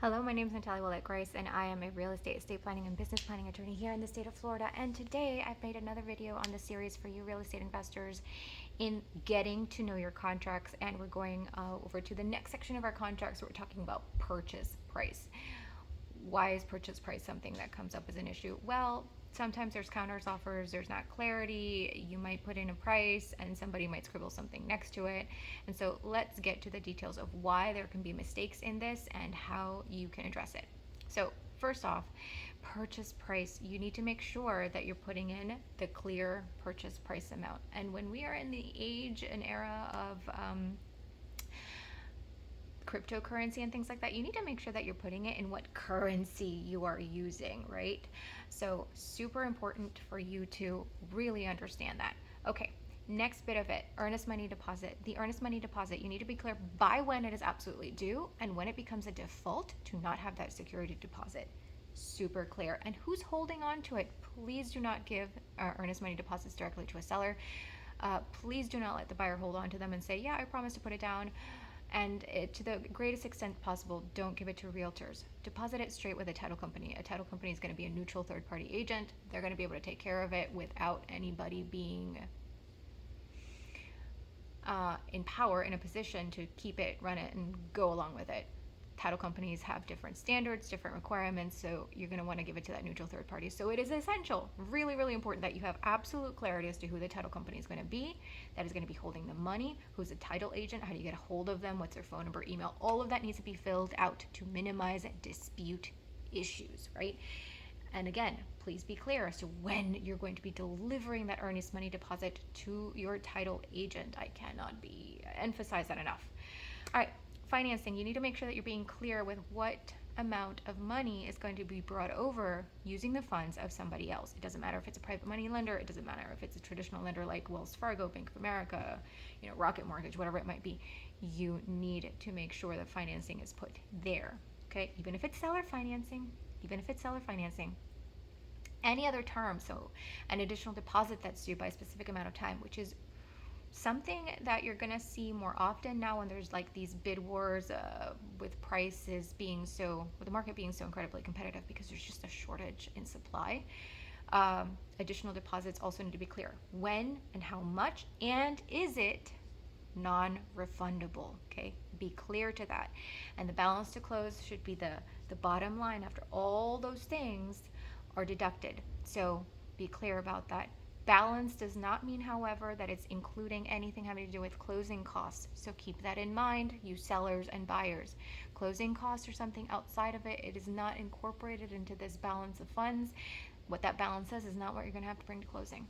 Hello, my name is Natalia Grace, and I am a real estate planning, and business planning attorney here in the state of Florida. And today I've made another video on the series for you real estate investors in getting to know your contracts. And we're going over to the next section of our contracts. We're talking about purchase price. Why is purchase price something that comes up as an issue? Well, sometimes there's counters offers, there's not clarity. You might put in a price and somebody might scribble something next to it. And so let's get to the details of why there can be mistakes in this and how you can address it. So first off, purchase price, you need to make sure that you're putting in the clear purchase price amount. And when we are in the age and era of cryptocurrency and things like that, you need to make sure that you're putting it in what currency you are using, right? So super important for you to really understand that. Okay, next bit of it, earnest money deposit. The earnest money deposit, you need to be clear by when it is absolutely due and when it becomes a default to not have that security deposit. Super clear. And who's holding on to it? Please do not give earnest money deposits directly to a seller. Please do not let the buyer hold on to them and say, yeah, I promise to put it down. And to the greatest extent possible, don't give it to realtors. Deposit it straight with a title company. A title company is going to be a neutral third-party agent. They're going to be able to take care of it without anybody being in power, in a position to keep it, run it, and go along with it. Title companies have different standards, different requirements, so you're going to want to give it to that neutral third party. So it is essential, really, really important that you have absolute clarity as to who the title company is going to be, that is going to be holding the money, who's a title agent, how do you get a hold of them, what's their phone number, email, all of that needs to be filled out to minimize dispute issues, right? And again, please be clear as to when you're going to be delivering that earnest money deposit to your title agent. I cannot emphasize that enough. All right. Financing, you need to make sure that you're being clear with what amount of money is going to be brought over using the funds of somebody else. It doesn't matter if it's a private money lender, it doesn't matter if it's a traditional lender like Wells Fargo, Bank of America, Rocket Mortgage, whatever it might be. You need to make sure that financing is put there, okay? Even if it's seller financing, any other term, so an additional deposit that's due by a specific amount of time, which is something that you're going to see more often now when there's like these bid wars with prices being with the market being so incredibly competitive because there's just a shortage in supply. Additional deposits also need to be clear. When and how much, and is it non-refundable? Okay, be clear to that. And the balance to close should be the bottom line after all those things are deducted. So be clear about that. Balance does not mean, however, that it's including anything having to do with closing costs. So keep that in mind, you sellers and buyers. Closing costs are something outside of it. It is not incorporated into this balance of funds. What that balance says is not what you're going to have to bring to closing.